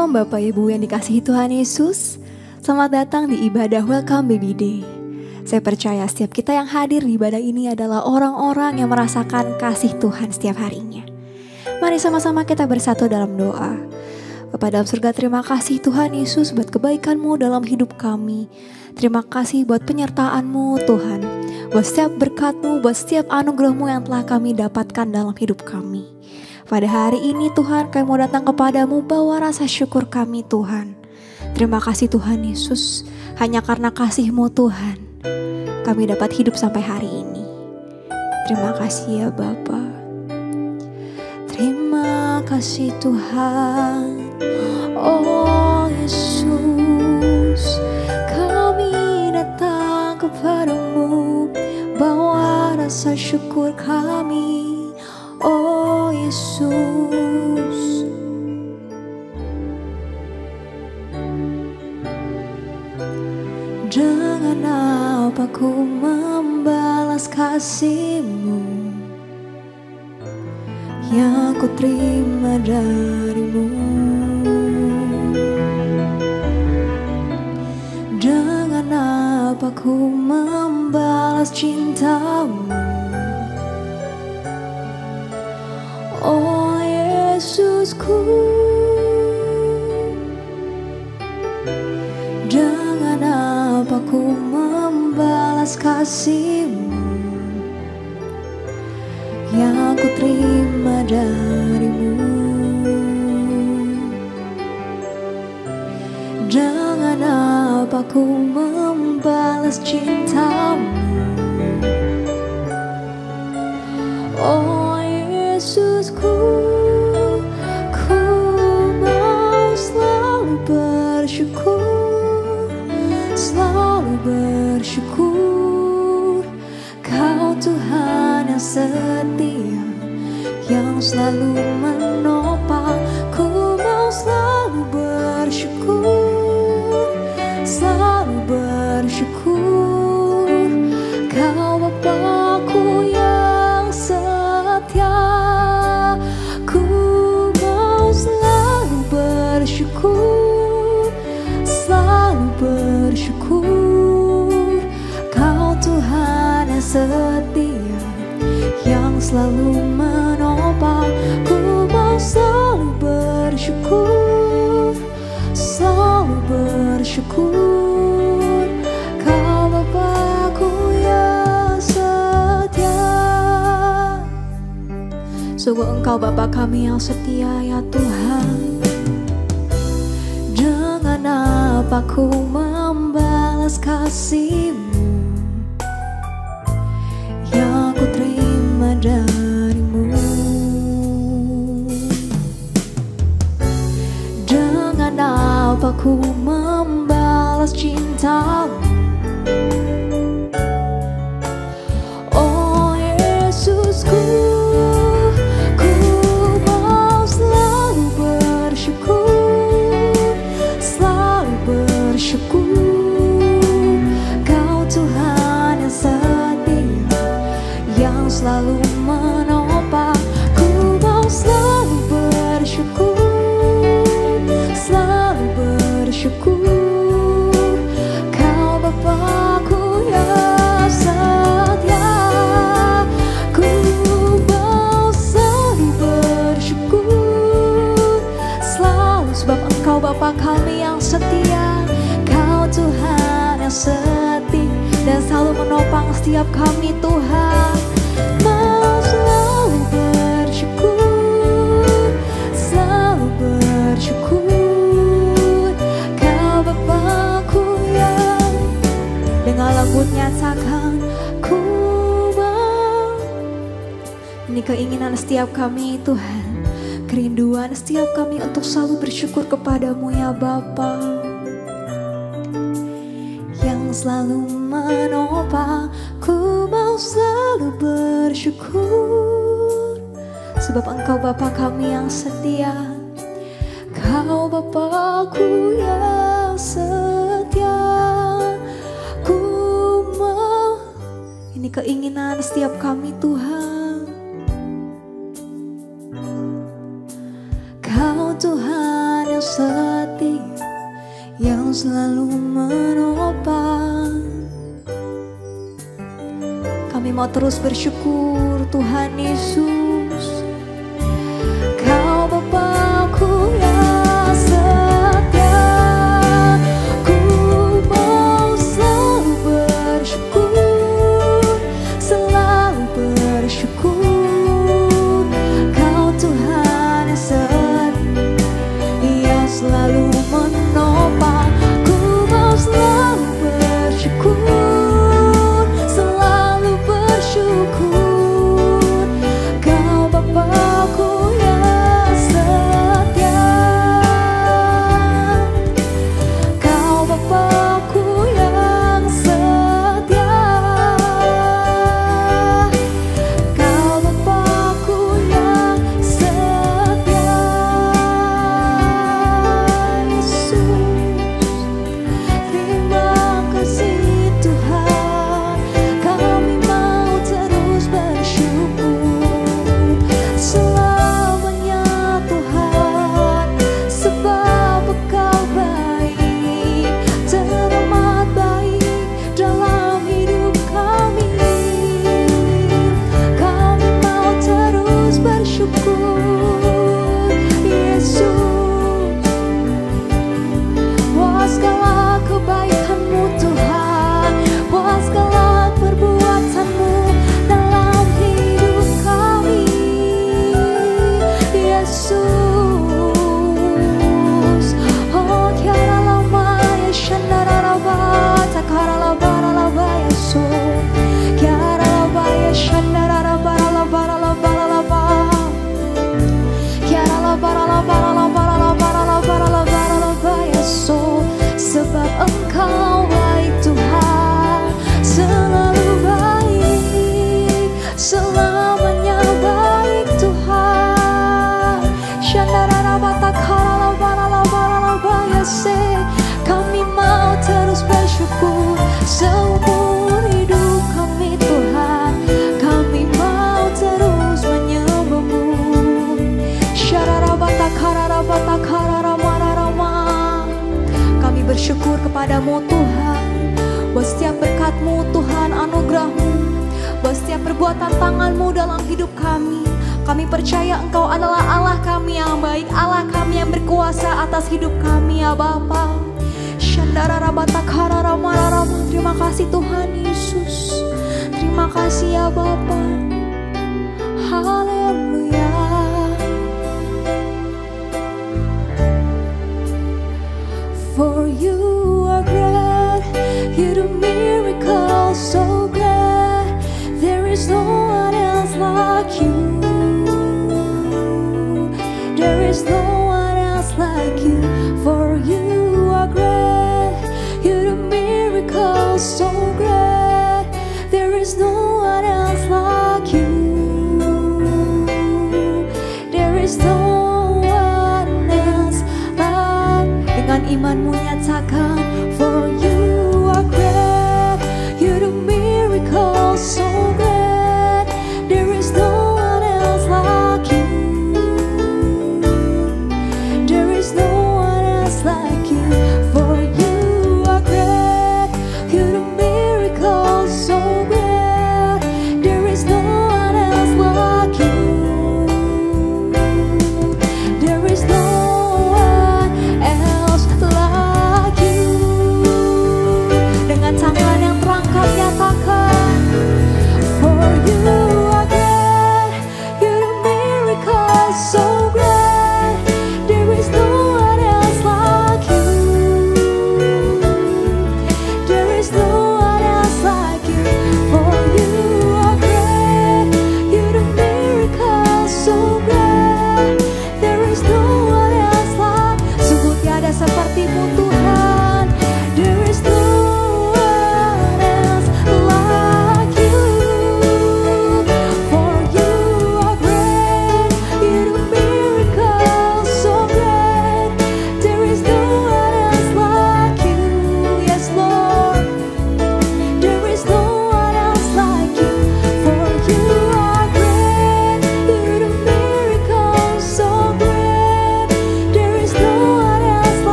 Shalom Bapak Ibu yang dikasihi Tuhan Yesus. Selamat datang di ibadah Welcome Baby Day. Saya percaya setiap kita yang hadir di ibadah ini adalah orang-orang yang merasakan kasih Tuhan setiap harinya. Mari sama-sama kita bersatu dalam doa. Bapa dalam surga, terima kasih Tuhan Yesus buat kebaikan-Mu dalam hidup kami. Terima kasih buat penyertaan-Mu Tuhan, buat setiap berkat-Mu, buat setiap anugerah-Mu yang telah kami dapatkan dalam hidup kami. Pada hari ini Tuhan, kami mau datang kepadamu bawa rasa syukur kami Tuhan. Terima kasih Tuhan Yesus, hanya karena kasih-Mu Tuhan, kami dapat hidup sampai hari ini. Terima kasih ya Bapa. Terima kasih Tuhan, oh Yesus, kami datang kepadamu bawa rasa syukur kami. Oh Yesus, dengan apa ku membalas kasih-Mu yang ku terima dari-Mu? Dengan apa ku membalas cinta-Mu? Oh Yesusku, dengan apa ku membalas kasih-Mu yang ku terima dari-Mu? Dengan apa ku membalas cinta-Mu? Oh Yesusku, ku mau selalu bersyukur, selalu bersyukur. Kau Tuhan yang setia, yang selalu menopang. Ku mau selalu bersyukur, selalu bersyukur. Kau Bapa-Ku yang setia, ku mau selalu bersyukur, selalu bersyukur. Kau Tuhan yang setia, yang selalu menopang. Ku mau selalu bersyukur, selalu bersyukur. Kau Bapa-Ku yang setia. Sungguh Engkau Bapa kami yang setia ya Tuhan. Dengan apa ku membalas kasih-Mu yang ku terima dari-Mu? Dengan apa ku membalas cinta-Mu? Oh Yesusku, ku mau selalu bersyukur, selalu bersyukur. Kau Tuhan yang setia, yang selalu menopang. Ku mau selalu bersyukur, selalu bersyukur. Kau Bapa-Ku yang setia, ku mau selalu bersyukur, selalu. Sebab Engkau Bapa kami yang setia, Kau Tuhan yang setia dan selalu menopang setiap kami Tuhan. Mau selalu bersyukur, selalu bersyukur. Kau Bapa-Ku yang dengan lembut nyatakan, ku mau. Ini keinginan setiap kami Tuhan, kerinduan setiap kami untuk selalu bersyukur kepadamu ya Bapa, yang selalu menopang. Ku mau selalu bersyukur, sebab Engkau Bapa kami yang setia. Kau Bapa-Ku yang setia, ku mau. Ini keinginan setiap kami Tuhan. Kau Tuhan yang setia, selalu menopang. Kami mau terus bersyukur Tuhan Yesus. Kau Bapakku yang setia, ku mau selalu bersyukur, selalu bersyukur. Kau Tuhan yang setia, selalu menopang. Ku mau selalu bersyukur, selalu bersyukur. Kau Bapakku yang setia, Kau Bapakku yang setia, Kau Bapakku yang setia. Yesus, terima kasih Tuhan. Kami mau terus bersyukur selamanya Tuhan, sebab Engkau baik, teramat baik dalam hidup kami. Kami mau terus bersyukur Yesus. Buat segala kebaikan-Mu Tuhan, buat segala perbuatan-Mu dalam hidup kami. Yesus, oh kiara lama ya shandara laba, takara laba laba ya so, kiara laba ya shandara laba laba laba laba, kiara laba laba laba laba laba laba laba ya so. Sebab Engkau baik Tuhan, selalu baik, selamanya baik Tuhan. Kami mau terus bersyukur seumur hidup kami Tuhan. Kami mau terus menyembah-Mu. Kami bersyukur kepadamu Tuhan, buat setiap berkat-Mu Tuhan, anugerah-Mu, buat setiap perbuatan tangan-Mu dalam hidup kami. Kami percaya Engkau adalah Allah kami yang baik, Allah kami yang berkuasa atas hidup kami ya Bapa. Terima kasih Tuhan Yesus, terima kasih ya Bapa. Haleluya. For you are great, you do miracles so great. There is no one else like you. There is no one else like you. For you are great, you do miracles so great. There is no one else like you. There is no one else like. Dengan imanmu nyatakan, for you are great, you do miracles so great. There is no one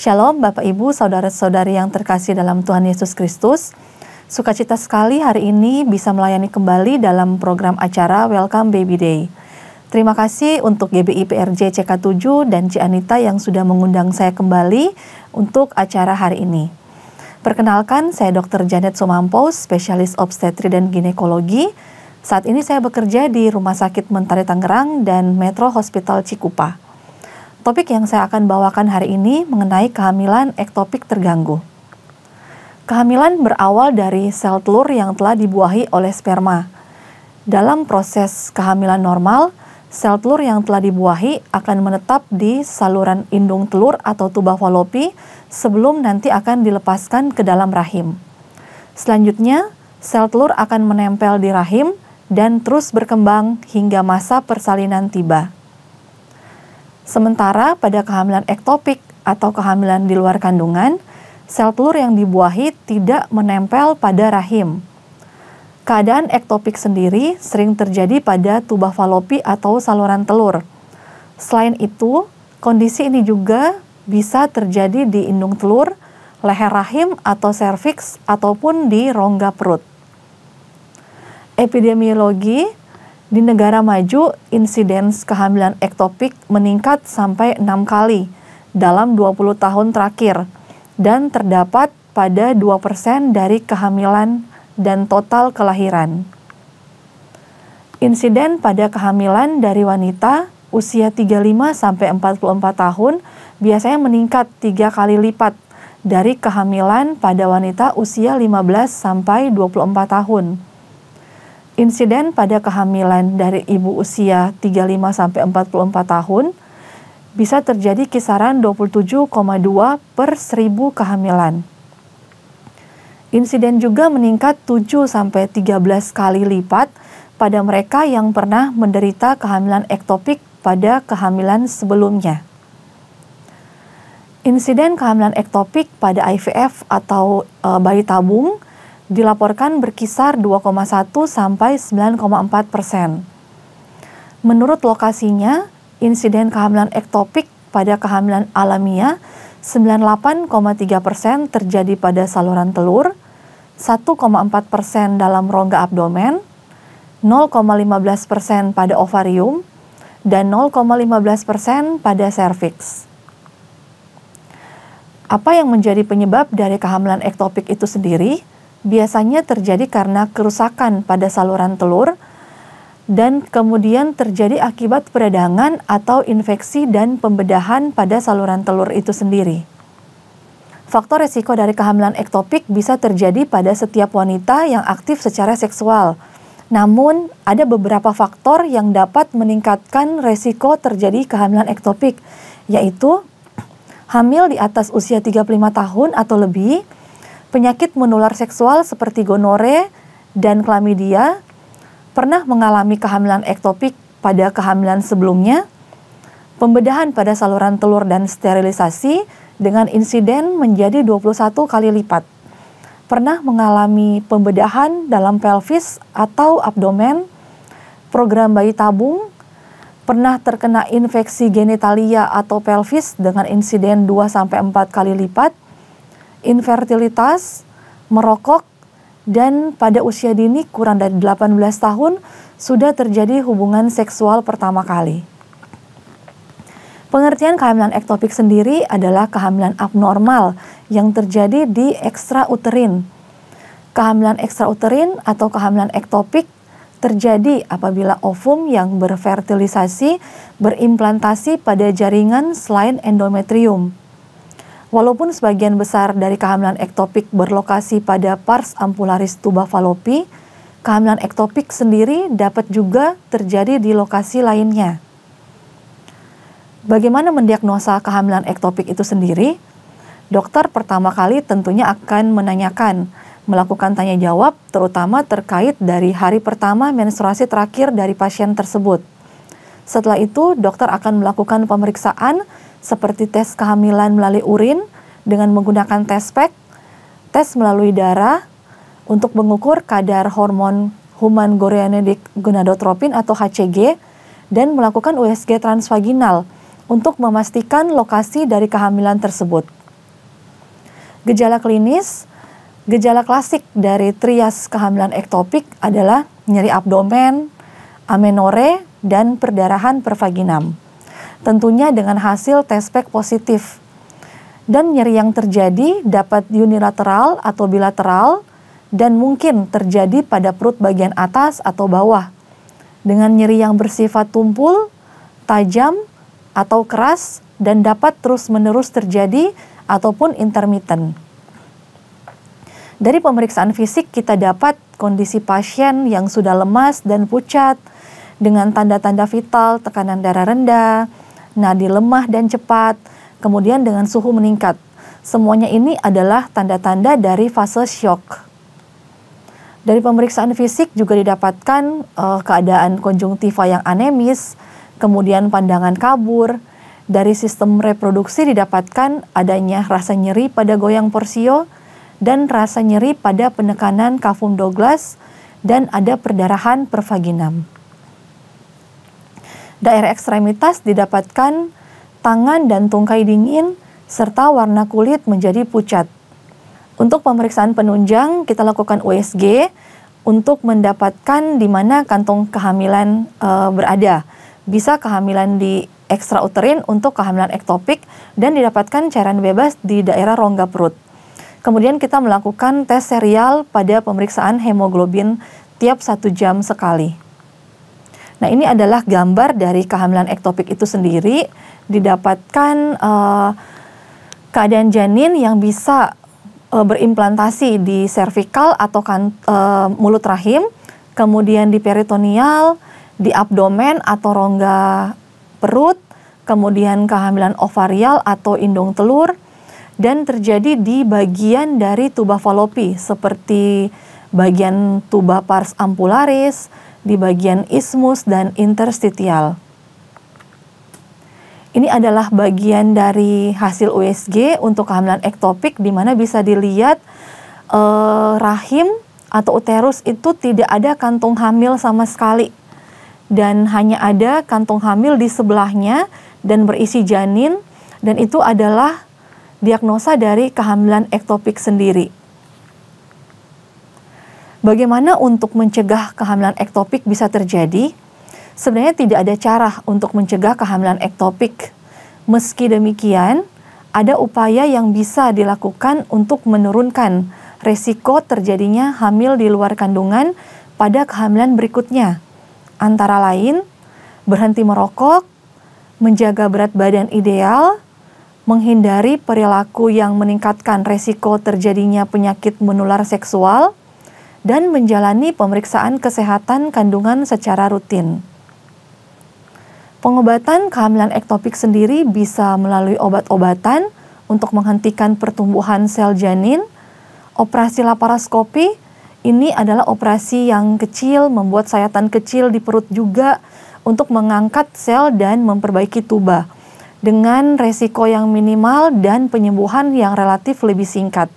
Shalom Bapak Ibu, Saudara-saudari yang terkasih dalam Tuhan Yesus Kristus. Sukacita sekali hari ini bisa melayani kembali dalam program acara Welcome Baby Day. Terima kasih untuk GBI PRJ CK7 dan Ci Anita yang sudah mengundang saya kembali untuk acara hari ini. Perkenalkan, saya Dr. Janet Sumampos, spesialis obstetri dan ginekologi. Saat ini saya bekerja di Rumah Sakit Mentari Tangerang dan Metro Hospital Cikupa. Topik yang saya akan bawakan hari ini mengenai kehamilan ektopik terganggu. Kehamilan berawal dari sel telur yang telah dibuahi oleh sperma. Dalam proses kehamilan normal, sel telur yang telah dibuahi akan menetap di saluran indung telur atau tuba falopi sebelum nanti akan dilepaskan ke dalam rahim. Selanjutnya, sel telur akan menempel di rahim dan terus berkembang hingga masa persalinan tiba. Sementara pada kehamilan ektopik atau kehamilan di luar kandungan, sel telur yang dibuahi tidak menempel pada rahim. Keadaan ektopik sendiri sering terjadi pada tuba falopi atau saluran telur. Selain itu, kondisi ini juga bisa terjadi di indung telur, leher rahim atau serviks, ataupun di rongga perut. Epidemiologi di negara maju, insidens kehamilan ektopik meningkat sampai 6 kali dalam 20 tahun terakhir dan terdapat pada 2% dari kehamilan dan total kelahiran. Insiden pada kehamilan dari wanita usia 35-44 tahun biasanya meningkat 3 kali lipat dari kehamilan pada wanita usia 15-24 tahun. Insiden pada kehamilan dari ibu usia 35-44 tahun bisa terjadi kisaran 27,2 per 1000 kehamilan. Insiden juga meningkat 7-13 kali lipat pada mereka yang pernah menderita kehamilan ektopik pada kehamilan sebelumnya. Insiden kehamilan ektopik pada IVF atau bayi tabung dilaporkan berkisar 2,1 sampai 9,4%. Menurut lokasinya, insiden kehamilan ektopik pada kehamilan alamiah 98,3% terjadi pada saluran telur, 1,4% dalam rongga abdomen, 0,15% pada ovarium, dan 0,15% pada serviks. Apa yang menjadi penyebab dari kehamilan ektopik itu sendiri? Biasanya terjadi karena kerusakan pada saluran telur dan kemudian terjadi akibat peradangan atau infeksi dan pembedahan pada saluran telur itu sendiri. Faktor resiko dari kehamilan ektopik bisa terjadi pada setiap wanita yang aktif secara seksual. Namun, ada beberapa faktor yang dapat meningkatkan resiko terjadi kehamilan ektopik, yaitu hamil di atas usia 35 tahun atau lebih, penyakit menular seksual seperti gonore dan klamidia, pernah mengalami kehamilan ektopik pada kehamilan sebelumnya, pembedahan pada saluran telur dan sterilisasi dengan insiden menjadi 21 kali lipat, pernah mengalami pembedahan dalam pelvis atau abdomen, program bayi tabung, pernah terkena infeksi genitalia atau pelvis dengan insiden 2-4 kali lipat, infertilitas, merokok, dan pada usia dini kurang dari 18 tahun sudah terjadi hubungan seksual pertama kali. Pengertian kehamilan ektopik sendiri adalah kehamilan abnormal yang terjadi di ekstrauterin. Kehamilan ekstrauterin atau kehamilan ektopik terjadi apabila ovum yang berfertilisasi berimplantasi pada jaringan selain endometrium. Walaupun sebagian besar dari kehamilan ektopik berlokasi pada pars ampularis tuba falopi, kehamilan ektopik sendiri dapat juga terjadi di lokasi lainnya. Bagaimana mendiagnosa kehamilan ektopik itu sendiri? Dokter pertama kali tentunya akan melakukan tanya jawab terutama terkait dari hari pertama menstruasi terakhir dari pasien tersebut. Setelah itu, dokter akan melakukan pemeriksaan seperti tes kehamilan melalui urin dengan menggunakan tes pack, tes melalui darah untuk mengukur kadar hormon human chorionic gonadotropin atau HCG dan melakukan USG transvaginal untuk memastikan lokasi dari kehamilan tersebut. Gejala klinis, gejala klasik dari trias kehamilan ektopik adalah nyeri abdomen, amenore, dan perdarahan per vaginam. Tentunya dengan hasil test pack positif. Dan nyeri yang terjadi dapat unilateral atau bilateral dan mungkin terjadi pada perut bagian atas atau bawah. Dengan nyeri yang bersifat tumpul, tajam, atau keras dan dapat terus-menerus terjadi ataupun intermittent. Dari pemeriksaan fisik kita dapat kondisi pasien yang sudah lemas dan pucat dengan tanda-tanda vital, tekanan darah rendah, nadi lemah dan cepat, kemudian dengan suhu meningkat. Semuanya ini adalah tanda-tanda dari fase shock. Dari pemeriksaan fisik juga didapatkan keadaan konjungtiva yang anemis, kemudian pandangan kabur. Dari sistem reproduksi didapatkan adanya rasa nyeri pada goyang porsio dan rasa nyeri pada penekanan cavum Douglas dan ada perdarahan per vaginam. Daerah ekstremitas didapatkan tangan dan tungkai dingin serta warna kulit menjadi pucat. Untuk pemeriksaan penunjang kita lakukan USG untuk mendapatkan di mana kantong kehamilan berada. Bisa kehamilan di ekstrauterin untuk kehamilan ektopik dan didapatkan cairan bebas di daerah rongga perut. Kemudian kita melakukan tes serial pada pemeriksaan hemoglobin tiap 1 jam sekali. Nah, ini adalah gambar dari kehamilan ektopik itu sendiri. Didapatkan keadaan janin yang bisa berimplantasi di servikal atau mulut rahim, kemudian di peritoneal, di abdomen atau rongga perut, kemudian kehamilan ovarial atau indung telur, dan terjadi di bagian dari tuba fallopi seperti bagian tuba pars ampularis, di bagian isthmus dan interstitial. Ini adalah bagian dari hasil USG untuk kehamilan ektopik di mana bisa dilihat rahim atau uterus itu tidak ada kantung hamil sama sekali. Dan hanya ada kantong hamil di sebelahnya dan berisi janin, dan itu adalah diagnosa dari kehamilan ektopik sendiri. Bagaimana untuk mencegah kehamilan ektopik bisa terjadi? Sebenarnya tidak ada cara untuk mencegah kehamilan ektopik. Meski demikian, ada upaya yang bisa dilakukan untuk menurunkan resiko terjadinya hamil di luar kandungan pada kehamilan berikutnya. Antara lain, berhenti merokok, menjaga berat badan ideal, menghindari perilaku yang meningkatkan resiko terjadinya penyakit menular seksual, dan menjalani pemeriksaan kesehatan kandungan secara rutin. Pengobatan kehamilan ektopik sendiri bisa melalui obat-obatan untuk menghentikan pertumbuhan sel janin, operasi laparoskopi. Ini adalah operasi yang kecil, membuat sayatan kecil di perut juga untuk mengangkat sel dan memperbaiki tuba dengan resiko yang minimal dan penyembuhan yang relatif lebih singkat.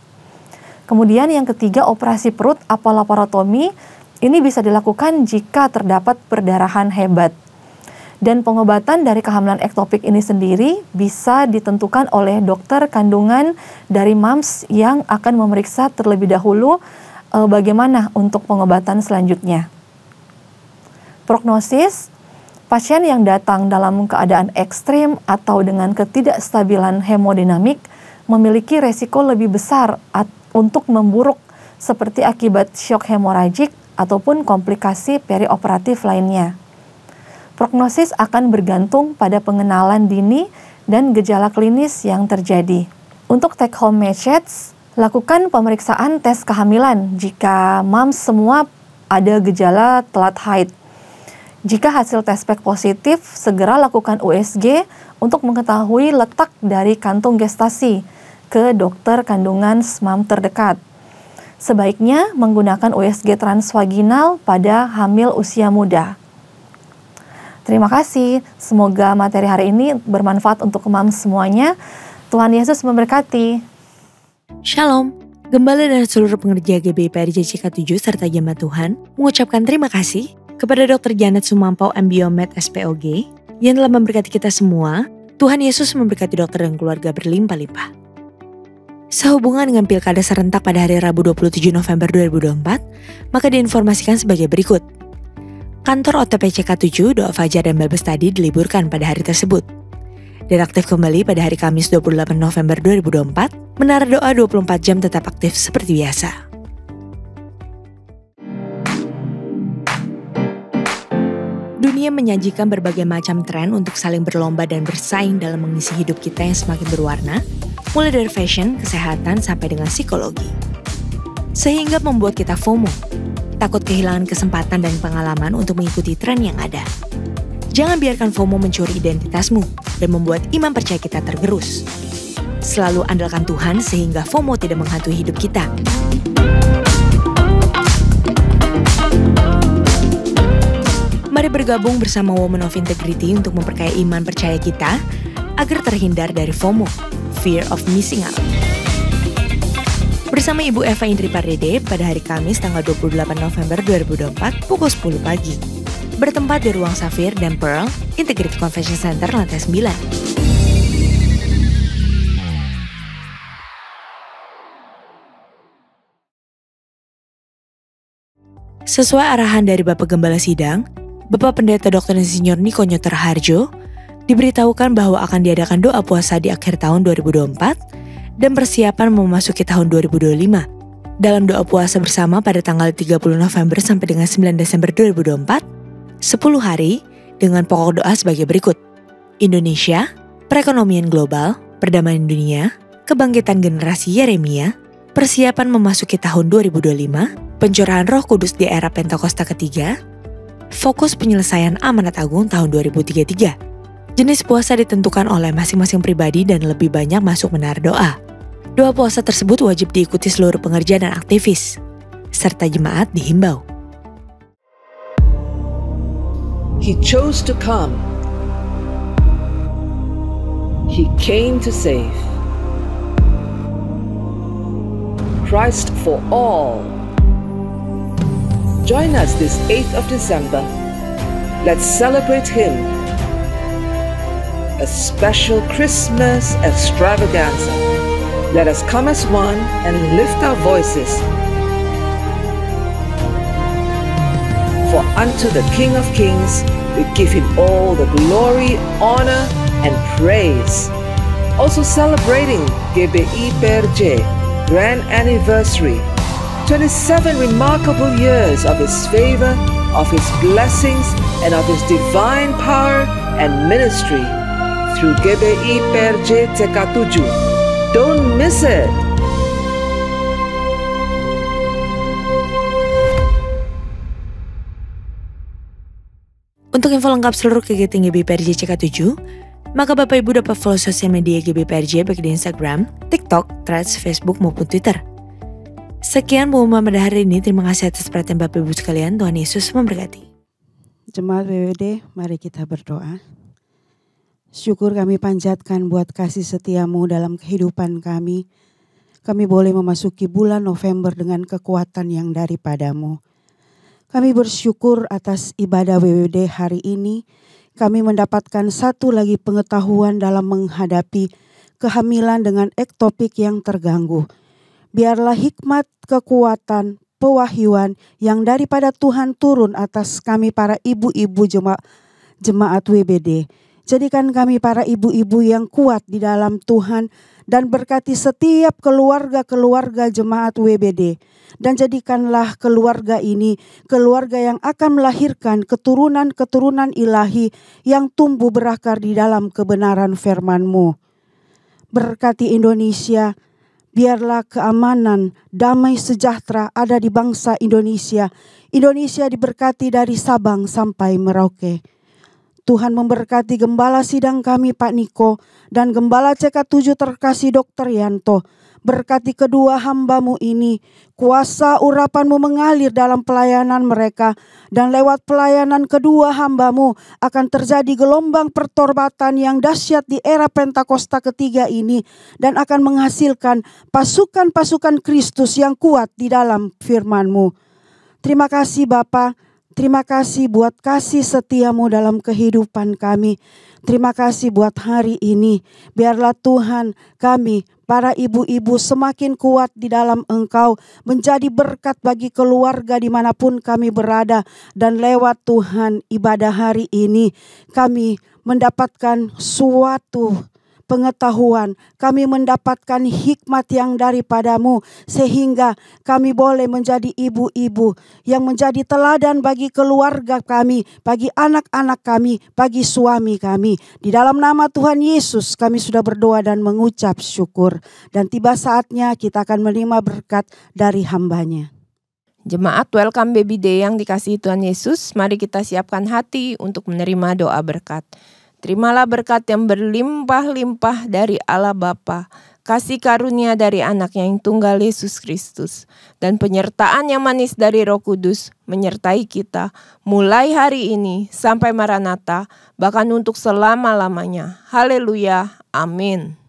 Kemudian yang ketiga, operasi perut apolaparotomi. Ini bisa dilakukan jika terdapat perdarahan hebat. Dan pengobatan dari kehamilan ektopik ini sendiri bisa ditentukan oleh dokter kandungan dari MAMS yang akan memeriksa terlebih dahulu bagaimana untuk pengobatan selanjutnya. Prognosis, pasien yang datang dalam keadaan ekstrim atau dengan ketidakstabilan hemodinamik memiliki resiko lebih besar untuk memburuk seperti akibat shock hemoragik ataupun komplikasi perioperatif lainnya. Prognosis akan bergantung pada pengenalan dini dan gejala klinis yang terjadi. Untuk take home message, lakukan pemeriksaan tes kehamilan jika MAMS semua ada gejala telat haid. Jika hasil tes pack positif, segera lakukan USG untuk mengetahui letak dari kantung gestasi ke dokter kandungan SMAM terdekat. Sebaiknya menggunakan USG transvaginal pada hamil usia muda. Terima kasih, semoga materi hari ini bermanfaat untuk MAMS semuanya. Tuhan Yesus memberkati. Shalom, Gembala dan seluruh pengerja GBI JCK 7 serta jemaat Tuhan mengucapkan terima kasih kepada Dr. Janet Sumampau MBiomed SPOG yang telah memberkati kita semua. Tuhan Yesus memberkati dokter dan keluarga berlimpah-limpah. Sehubungan dengan pilkada serentak pada hari Rabu 27 November 2024, maka diinformasikan sebagai berikut. Kantor OTPCK 7, Doa Fajar dan Bible Study diliburkan pada hari tersebut. Dan aktif kembali pada hari Kamis 28 November 2024, Menara Doa 24 jam tetap aktif seperti biasa. Dunia menyajikan berbagai macam tren untuk saling berlomba dan bersaing dalam mengisi hidup kita yang semakin berwarna, mulai dari fashion, kesehatan, sampai dengan psikologi. Sehingga membuat kita FOMO, takut kehilangan kesempatan dan pengalaman untuk mengikuti tren yang ada. Jangan biarkan FOMO mencuri identitasmu dan membuat iman percaya kita tergerus. Selalu andalkan Tuhan sehingga FOMO tidak menghantui hidup kita. Mari bergabung bersama Women of Integrity untuk memperkaya iman percaya kita agar terhindar dari FOMO, Fear of Missing Out. Bersama Ibu Eva Indri Pardede pada hari Kamis tanggal 28 November 2024 pukul 10 pagi. Bertempat di Ruang Safir dan Pearl, Integrity Convention Center lantai 9. Sesuai arahan dari Bapak Gembala Sidang, Bapak Pendeta Dr. Insinyur Niko Nyoter Harjo diberitahukan bahwa akan diadakan doa puasa di akhir tahun 2024 dan persiapan memasuki tahun 2025. Dalam doa puasa bersama pada tanggal 30 November sampai dengan 9 Desember 2024, 10 hari dengan pokok doa sebagai berikut. Indonesia, perekonomian global, perdamaian dunia, kebangkitan generasi Yeremia, persiapan memasuki tahun 2025, pencurahan Roh Kudus di era Pentakosta ketiga, fokus penyelesaian amanat agung tahun 2033. Jenis puasa ditentukan oleh masing-masing pribadi dan lebih banyak masuk menara doa. Doa puasa tersebut wajib diikuti seluruh pengerja dan aktivis, serta jemaat dihimbau. He chose to come. He came to save. Christ for all. Join us this 8th of December. Let's celebrate Him. A special Christmas extravaganza. Let us come as one and lift our voices. For unto the King of Kings we give Him all the glory, honor, and praise. Also celebrating GBI PRJ Grand Anniversary. 27 remarkable years of His favor, of His blessings, and of His divine power and ministry through GBI PRJ TK7. Don't miss it! Untuk info lengkap seluruh kegiatan GBI PRJ CK7, maka Bapak Ibu dapat follow sosial media GBI PRJ baik di Instagram, TikTok, Threads, Facebook, maupun Twitter. Sekian pengumuman pada hari ini. Terima kasih atas perhatian Bapak Ibu sekalian. Tuhan Yesus memberkati. Jemaat WWD, mari kita berdoa. Syukur kami panjatkan buat kasih setiamu dalam kehidupan kami. Kami boleh memasuki bulan November dengan kekuatan yang daripadamu. Kami bersyukur atas ibadah WWD hari ini. Kami mendapatkan satu lagi pengetahuan dalam menghadapi kehamilan dengan ektopik yang terganggu. Biarlah hikmat, kekuatan, pewahyuan yang daripada Tuhan turun atas kami para ibu-ibu jemaat WBD. Jadikan kami para ibu-ibu yang kuat di dalam Tuhan dan berkati setiap keluarga-keluarga jemaat WBD. Dan jadikanlah keluarga ini keluarga yang akan melahirkan keturunan-keturunan ilahi yang tumbuh berakar di dalam kebenaran firman-Mu. Berkati Indonesia. Biarlah keamanan, damai sejahtera ada di bangsa Indonesia. Indonesia diberkati dari Sabang sampai Merauke. Tuhan memberkati Gembala Sidang kami Pak Niko dan Gembala CK7 terkasih Dr. Yanto. Berkati kedua hamba-Mu ini, kuasa urapan-Mu mengalir dalam pelayanan mereka. Dan lewat pelayanan kedua hamba-Mu akan terjadi gelombang pertobatan yang dahsyat di era Pentakosta ketiga ini. Dan akan menghasilkan pasukan-pasukan Kristus yang kuat di dalam firman-Mu. Terima kasih Bapa. Terima kasih buat kasih setiamu dalam kehidupan kami. Terima kasih buat hari ini. Biarlah Tuhan kami, para ibu-ibu semakin kuat di dalam Engkau. Menjadi berkat bagi keluarga dimanapun kami berada. Dan lewat Tuhan ibadah hari ini kami mendapatkan suatu pengetahuan, kami mendapatkan hikmat yang daripadamu, sehingga kami boleh menjadi ibu-ibu yang menjadi teladan bagi keluarga kami, bagi anak-anak kami, bagi suami kami. Di dalam nama Tuhan Yesus kami sudah berdoa dan mengucap syukur, dan tiba saatnya kita akan menerima berkat dari hamba-Nya. Jemaat Welcome Baby Day yang dikasihi Tuhan Yesus, mari kita siapkan hati untuk menerima doa berkat. Terimalah berkat yang berlimpah-limpah dari Allah Bapa, kasih karunia dari Anak yang tunggal Yesus Kristus, dan penyertaan yang manis dari Roh Kudus menyertai kita mulai hari ini sampai Maranatha, bahkan untuk selama-lamanya. Haleluya, amin.